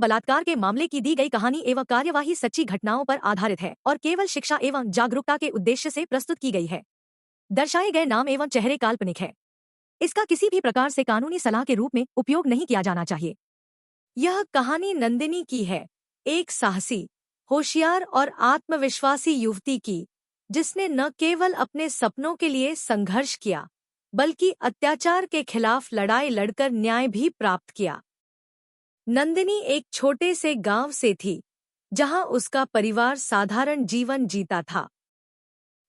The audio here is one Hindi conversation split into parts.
बलात्कार के मामले की दी गई कहानी एवं कार्यवाही सच्ची घटनाओं पर आधारित है और केवल शिक्षा एवं जागरूकता के उद्देश्य से प्रस्तुत की गई है। दर्शाए गए नाम एवं चेहरे काल्पनिक है। इसका किसी भी प्रकार से कानूनी सलाह के रूप में उपयोग नहीं किया जाना चाहिए। यह कहानी नंदिनी की है, एक साहसी, होशियार और आत्मविश्वासी युवती की, जिसने न केवल अपने सपनों के लिए संघर्ष किया, बल्कि अत्याचार के खिलाफ लड़ाई लड़कर न्याय भी प्राप्त किया। नंदिनी एक छोटे से गांव से थी, जहां उसका परिवार साधारण जीवन जीता था,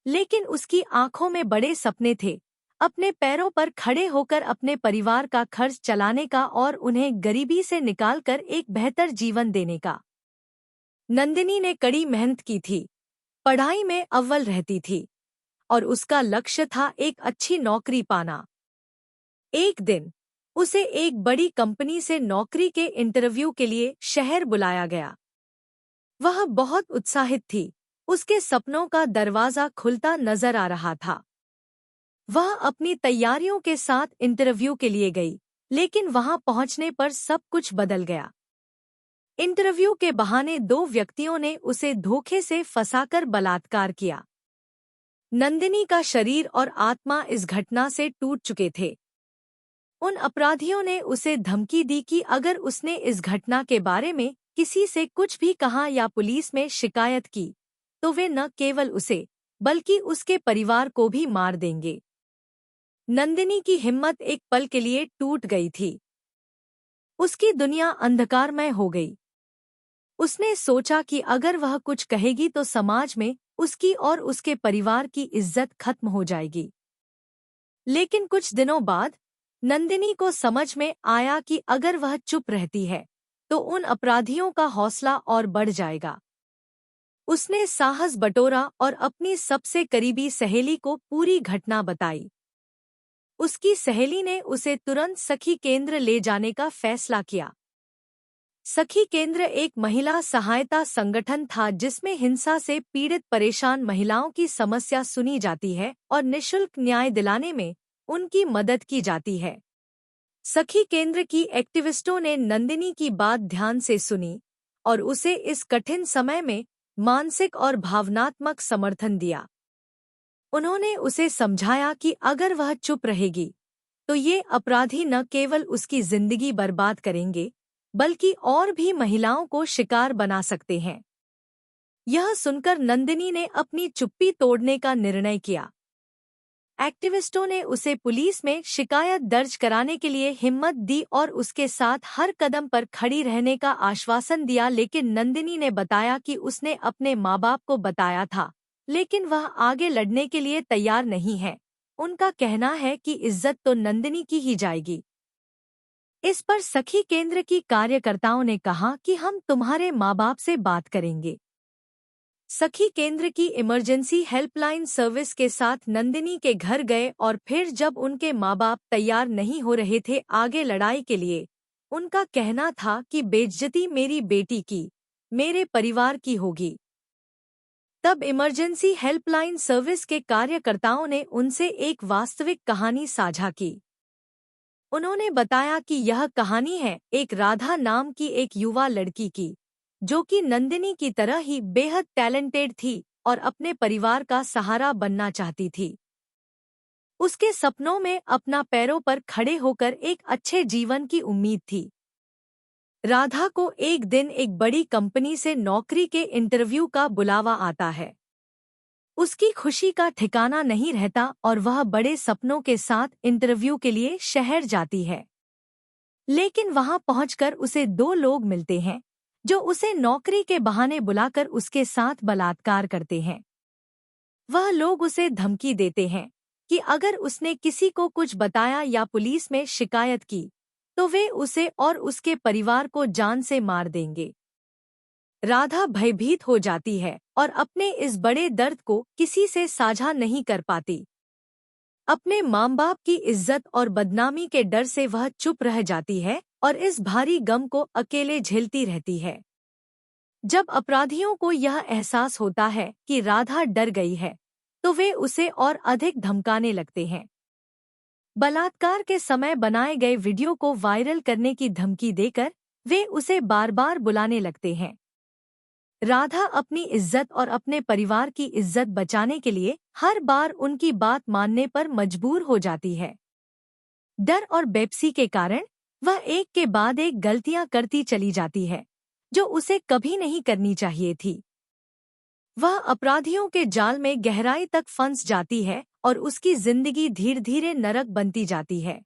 लेकिन उसकी आंखों में बड़े सपने थे, अपने पैरों पर खड़े होकर अपने परिवार का खर्च चलाने का और उन्हें गरीबी से निकालकर एक बेहतर जीवन देने का। नंदिनी ने कड़ी मेहनत की थी, पढ़ाई में अव्वल रहती थी और उसका लक्ष्य था एक अच्छी नौकरी पाना। एक दिन उसे एक बड़ी कंपनी से नौकरी के इंटरव्यू के लिए शहर बुलाया गया। वह बहुत उत्साहित थी, उसके सपनों का दरवाजा खुलता नजर आ रहा था। वह अपनी तैयारियों के साथ इंटरव्यू के लिए गई, लेकिन वहां पहुंचने पर सब कुछ बदल गया। इंटरव्यू के बहाने दो व्यक्तियों ने उसे धोखे से फंसाकर बलात्कार किया। नंदिनी का शरीर और आत्मा इस घटना से टूट चुके थे। उन अपराधियों ने उसे धमकी दी कि अगर उसने इस घटना के बारे में किसी से कुछ भी कहा या पुलिस में शिकायत की, तो वे न केवल उसे बल्कि उसके परिवार को भी मार देंगे। नंदिनी की हिम्मत एक पल के लिए टूट गई थी। उसकी दुनिया अंधकारमय हो गई। उसने सोचा कि अगर वह कुछ कहेगी तो समाज में उसकी और उसके परिवार की इज्जत खत्म हो जाएगी। लेकिन कुछ दिनों बाद नंदिनी को समझ में आया कि अगर वह चुप रहती है तो उन अपराधियों का हौसला और बढ़ जाएगा। उसने साहस बटोरा और अपनी सबसे करीबी सहेली को पूरी घटना बताई। उसकी सहेली ने उसे तुरंत सखी केंद्र ले जाने का फैसला किया। सखी केंद्र एक महिला सहायता संगठन था जिसमें हिंसा से पीड़ित परेशान महिलाओं की समस्या सुनी जाती है और निःशुल्क न्याय दिलाने में उनकी मदद की जाती है। सखी केंद्र की एक्टिविस्टों ने नंदिनी की बात ध्यान से सुनी और उसे इस कठिन समय में मानसिक और भावनात्मक समर्थन दिया। उन्होंने उसे समझाया कि अगर वह चुप रहेगी तो ये अपराधी न केवल उसकी जिंदगी बर्बाद करेंगे, बल्कि और भी महिलाओं को शिकार बना सकते हैं। यह सुनकर नंदिनी ने अपनी चुप्पी तोड़ने का निर्णय किया। एक्टिविस्टों ने उसे पुलिस में शिकायत दर्ज कराने के लिए हिम्मत दी और उसके साथ हर कदम पर खड़ी रहने का आश्वासन दिया, लेकिन नंदिनी ने बताया कि उसने अपने माँ बाप को बताया था, लेकिन वह आगे लड़ने के लिए तैयार नहीं है। उनका कहना है कि इज्जत तो नंदिनी की ही जाएगी। इस पर सखी केंद्र की कार्यकर्ताओं ने कहा कि हम तुम्हारे माँ बाप से बात करेंगे। सखी केंद्र की इमरजेंसी हेल्पलाइन सर्विस के साथ नंदिनी के घर गए और फिर जब उनके माँ बाप तैयार नहीं हो रहे थे आगे लड़ाई के लिए, उनका कहना था कि बेइज्जती मेरी बेटी की, मेरे परिवार की होगी। तब इमरजेंसी हेल्पलाइन सर्विस के कार्यकर्ताओं ने उनसे एक वास्तविक कहानी साझा की। उन्होंने बताया कि यह कहानी है एक राधा नाम की एक युवा लड़की की, जो कि नंदिनी की तरह ही बेहद टैलेंटेड थी और अपने परिवार का सहारा बनना चाहती थी। उसके सपनों में अपना पैरों पर खड़े होकर एक अच्छे जीवन की उम्मीद थी। राधा को एक दिन एक बड़ी कंपनी से नौकरी के इंटरव्यू का बुलावा आता है। उसकी खुशी का ठिकाना नहीं रहता और वह बड़े सपनों के साथ इंटरव्यू के लिए शहर जाती है। लेकिन वहां पहुंचकर उसे दो लोग मिलते हैं जो उसे नौकरी के बहाने बुलाकर उसके साथ बलात्कार करते हैं। वह लोग उसे धमकी देते हैं कि अगर उसने किसी को कुछ बताया या पुलिस में शिकायत की तो वे उसे और उसके परिवार को जान से मार देंगे। राधा भयभीत हो जाती है और अपने इस बड़े दर्द को किसी से साझा नहीं कर पाती। अपने माँ बाप की इज्जत और बदनामी के डर से वह चुप रह जाती है और इस भारी गम को अकेले झेलती रहती है। जब अपराधियों को यह एहसास होता है कि राधा डर गई है, तो वे उसे और अधिक धमकाने लगते हैं। बलात्कार के समय बनाए गए वीडियो को वायरल करने की धमकी देकर वे उसे बार बार बुलाने लगते हैं। राधा अपनी इज्जत और अपने परिवार की इज्जत बचाने के लिए हर बार उनकी बात मानने पर मजबूर हो जाती है। डर और बेपसी के कारण वह एक के बाद एक गलतियां करती चली जाती है, जो उसे कभी नहीं करनी चाहिए थी। वह अपराधियों के जाल में गहराई तक फंस जाती है और उसकी जिंदगी धीरे धीरे नरक बनती जाती है।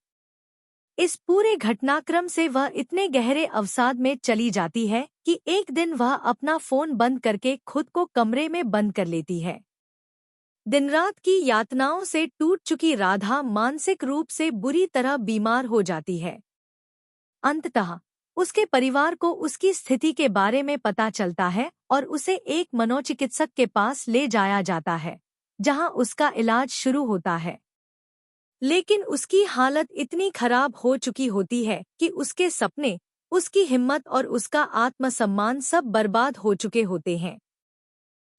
इस पूरे घटनाक्रम से वह इतने गहरे अवसाद में चली जाती है कि एक दिन वह अपना फोन बंद करके खुद को कमरे में बंद कर लेती है। दिन रात की यातनाओं से टूट चुकी राधा मानसिक रूप से बुरी तरह बीमार हो जाती है। अंततः उसके परिवार को उसकी स्थिति के बारे में पता चलता है और उसे एक मनोचिकित्सक के पास ले जाया जाता है, जहां उसका इलाज शुरू होता है। लेकिन उसकी हालत इतनी खराब हो चुकी होती है कि उसके सपने, उसकी हिम्मत और उसका आत्मसम्मान सब बर्बाद हो चुके होते हैं।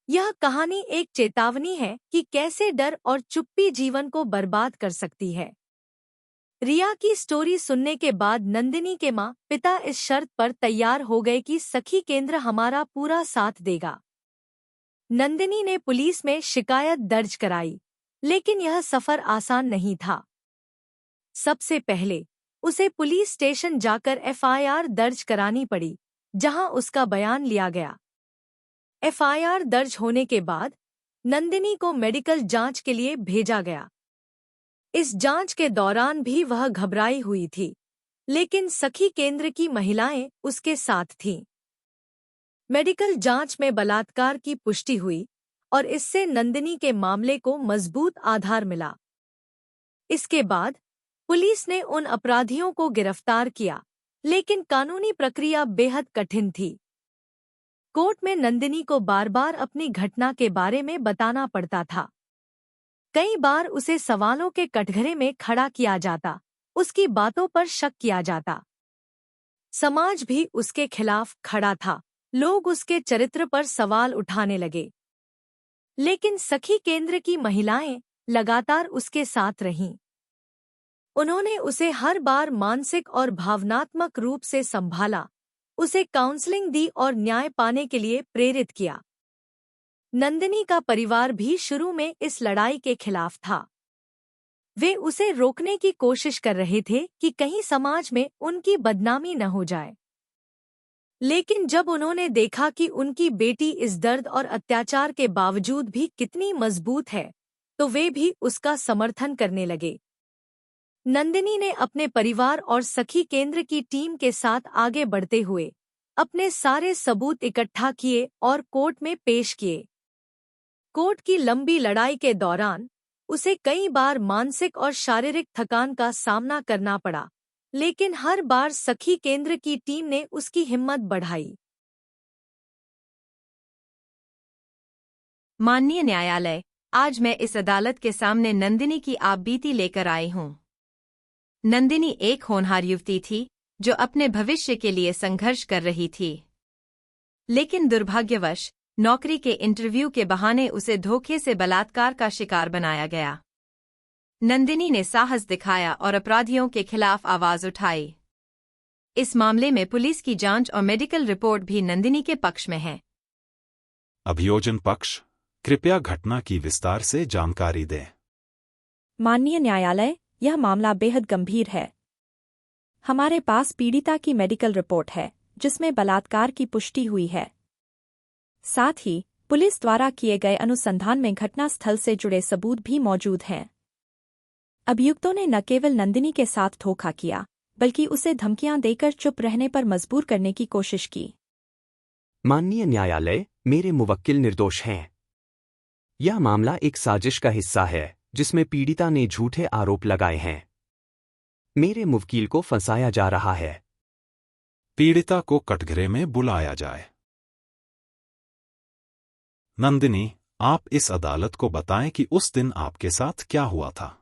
यह कहानी एक चेतावनी है कि कैसे डर और चुप्पी जीवन को बर्बाद कर सकती है। रिया की स्टोरी सुनने के बाद नंदिनी के माँ पिता इस शर्त पर तैयार हो गए कि सखी केंद्र हमारा पूरा साथ देगा। नंदिनी ने पुलिस में शिकायत दर्ज कराई, लेकिन यह सफर आसान नहीं था। सबसे पहले उसे पुलिस स्टेशन जाकर एफआईआर दर्ज करानी पड़ी, जहां उसका बयान लिया गया। एफआईआर दर्ज होने के बाद नंदिनी को मेडिकल जांच के लिए भेजा गया। इस जांच के दौरान भी वह घबराई हुई थी, लेकिन सखी केंद्र की महिलाएं उसके साथ थीं। मेडिकल जांच में बलात्कार की पुष्टि हुई और इससे नंदिनी के मामले को मजबूत आधार मिला। इसके बाद पुलिस ने उन अपराधियों को गिरफ्तार किया, लेकिन कानूनी प्रक्रिया बेहद कठिन थी। कोर्ट में नंदिनी को बार बार अपनी घटना के बारे में बताना पड़ता था। कई बार उसे सवालों के कटघरे में खड़ा किया जाता, उसकी बातों पर शक किया जाता। समाज भी उसके खिलाफ खड़ा था, लोग उसके चरित्र पर सवाल उठाने लगे। लेकिन सखी केंद्र की महिलाएं लगातार उसके साथ रहीं। उन्होंने उसे हर बार मानसिक और भावनात्मक रूप से संभाला, उसे काउंसलिंग दी और न्याय पाने के लिए प्रेरित किया। नंदिनी का परिवार भी शुरू में इस लड़ाई के खिलाफ था। वे उसे रोकने की कोशिश कर रहे थे कि कहीं समाज में उनकी बदनामी न हो जाए। लेकिन जब उन्होंने देखा कि उनकी बेटी इस दर्द और अत्याचार के बावजूद भी कितनी मजबूत है, तो वे भी उसका समर्थन करने लगे। नंदिनी ने अपने परिवार और सखी केंद्र की टीम के साथ आगे बढ़ते हुए अपने सारे सबूत इकट्ठा किए और कोर्ट में पेश किए। कोर्ट की लंबी लड़ाई के दौरान उसे कई बार मानसिक और शारीरिक थकान का सामना करना पड़ा, लेकिन हर बार सखी केंद्र की टीम ने उसकी हिम्मत बढ़ाई। माननीय न्यायालय, आज मैं इस अदालत के सामने नंदिनी की आपबीती लेकर आई हूँ। नंदिनी एक होनहार युवती थी जो अपने भविष्य के लिए संघर्ष कर रही थी, लेकिन दुर्भाग्यवश नौकरी के इंटरव्यू के बहाने उसे धोखे से बलात्कार का शिकार बनाया गया। नंदिनी ने साहस दिखाया और अपराधियों के खिलाफ आवाज उठाई। इस मामले में पुलिस की जांच और मेडिकल रिपोर्ट भी नंदिनी के पक्ष में है। अभियोजन पक्ष, कृपया घटना की विस्तार से जानकारी दें। माननीय न्यायालय, यह मामला बेहद गंभीर है। हमारे पास पीड़िता की मेडिकल रिपोर्ट है, जिसमें बलात्कार की पुष्टि हुई है। साथ ही पुलिस द्वारा किए गए अनुसंधान में घटनास्थल से जुड़े सबूत भी मौजूद हैं। अभियुक्तों ने न केवल नंदिनी के साथ धोखा किया, बल्कि उसे धमकियां देकर चुप रहने पर मजबूर करने की कोशिश की। माननीय न्यायालय, मेरे मुवक्किल निर्दोष हैं। यह मामला एक साजिश का हिस्सा है जिसमें पीड़िता ने झूठे आरोप लगाए हैं। मेरे मुवक्किल को फंसाया जा रहा है। पीड़िता को कटघरे में बुलाया जाए। नंदिनी, आप इस अदालत को बताएं कि उस दिन आपके साथ क्या हुआ था।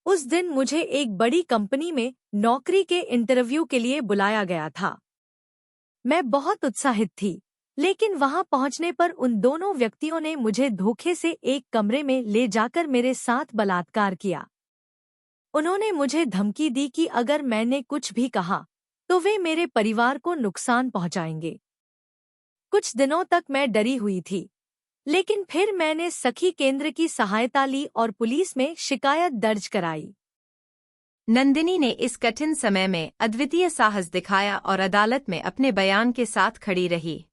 उस दिन मुझे एक बड़ी कंपनी में नौकरी के इंटरव्यू के लिए बुलाया गया था। मैं बहुत उत्साहित थी, लेकिन वहां पहुंचने पर उन दोनों व्यक्तियों ने मुझे धोखे से एक कमरे में ले जाकर मेरे साथ बलात्कार किया। उन्होंने मुझे धमकी दी कि अगर मैंने कुछ भी कहा तो वे मेरे परिवार को नुकसान पहुंचाएंगे। कुछ दिनों तक मैं डरी हुई थी, लेकिन फिर मैंने सखी केंद्र की सहायता ली और पुलिस में शिकायत दर्ज कराई। नंदिनी ने इस कठिन समय में अद्वितीय साहस दिखाया और अदालत में अपने बयान के साथ खड़ी रही।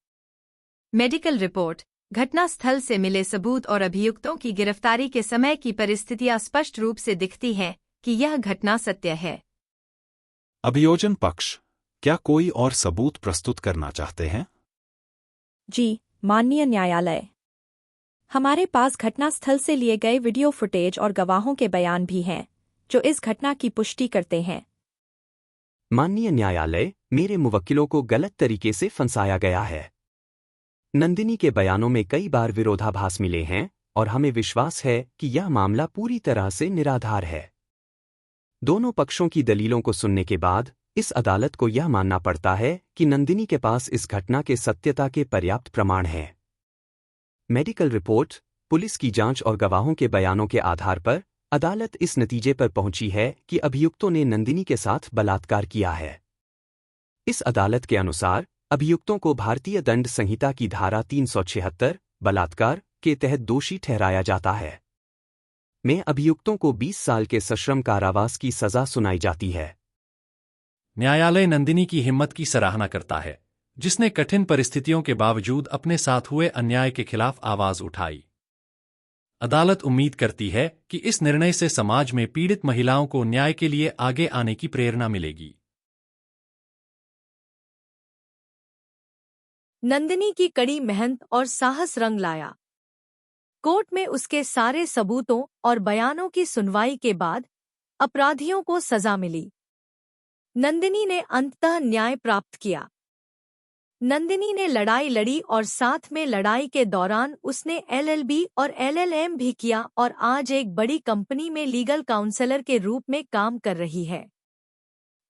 मेडिकल रिपोर्ट, घटनास्थल से मिले सबूत और अभियुक्तों की गिरफ्तारी के समय की परिस्थितियां स्पष्ट रूप से दिखती हैं कि यह घटना सत्य है। अभियोजन पक्ष, क्या कोई और सबूत प्रस्तुत करना चाहते हैं? जी, माननीय न्यायालय। हमारे पास घटनास्थल से लिए गए वीडियो फुटेज और गवाहों के बयान भी हैं, जो इस घटना की पुष्टि करते हैं। माननीय न्यायालय, मेरे मुवक्किलों को गलत तरीके से फंसाया गया है। नंदिनी के बयानों में कई बार विरोधाभास मिले हैं और हमें विश्वास है कि यह मामला पूरी तरह से निराधार है। दोनों पक्षों की दलीलों को सुनने के बाद इस अदालत को यह मानना पड़ता है कि नंदिनी के पास इस घटना के सत्यता के पर्याप्त प्रमाण हैं। मेडिकल रिपोर्ट, पुलिस की जांच और गवाहों के बयानों के आधार पर अदालत इस नतीजे पर पहुंची है कि अभियुक्तों ने नंदिनी के साथ बलात्कार किया है। इस अदालत के अनुसार अभियुक्तों को भारतीय दंड संहिता की धारा 376 बलात्कार के तहत दोषी ठहराया जाता है। में अभियुक्तों को 20 साल के सश्रम कारावास की सजा सुनाई जाती है। न्यायालय नंदिनी की हिम्मत की सराहना करता है, जिसने कठिन परिस्थितियों के बावजूद अपने साथ हुए अन्याय के खिलाफ आवाज उठाई। अदालत उम्मीद करती है कि इस निर्णय से समाज में पीड़ित महिलाओं को न्याय के लिए आगे आने की प्रेरणा मिलेगी। नंदिनी की कड़ी मेहनत और साहस रंग लाया। कोर्ट में उसके सारे सबूतों और बयानों की सुनवाई के बाद अपराधियों को सजा मिली। नंदिनी ने अंततः न्याय प्राप्त किया। नंदिनी ने लड़ाई लड़ी और साथ में लड़ाई के दौरान उसने LLB और LLM भी किया और आज एक बड़ी कंपनी में लीगल काउंसलर के रूप में काम कर रही है।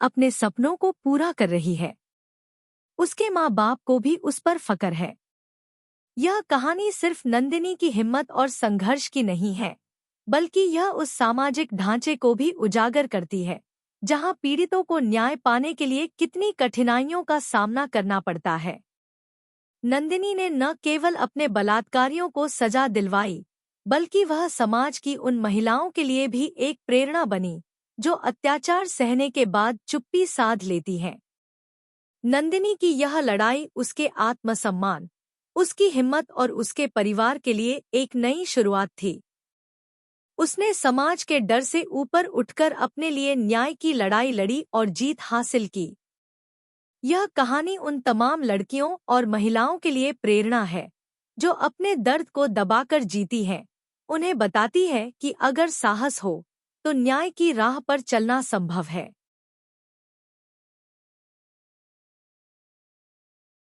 अपने सपनों को पूरा कर रही है। उसके माँ-बाप को भी उस पर फक्र है। यह कहानी सिर्फ नंदिनी की हिम्मत और संघर्ष की नहीं है, बल्कि यह उस सामाजिक ढांचे को भी उजागर करती है, जहां पीड़ितों को न्याय पाने के लिए कितनी कठिनाइयों का सामना करना पड़ता है। नंदिनी ने न केवल अपने बलात्कारियों को सजा दिलवाई, बल्कि वह समाज की उन महिलाओं के लिए भी एक प्रेरणा बनी, जो अत्याचार सहने के बाद चुप्पी साध लेती हैं। नंदिनी की यह लड़ाई उसके आत्मसम्मान, उसकी हिम्मत और उसके परिवार के लिए एक नई शुरुआत थी। उसने समाज के डर से ऊपर उठकर अपने लिए न्याय की लड़ाई लड़ी और जीत हासिल की। यह कहानी उन तमाम लड़कियों और महिलाओं के लिए प्रेरणा है, जो अपने दर्द को दबाकर जीती हैं। उन्हें बताती है कि अगर साहस हो, तो न्याय की राह पर चलना संभव है।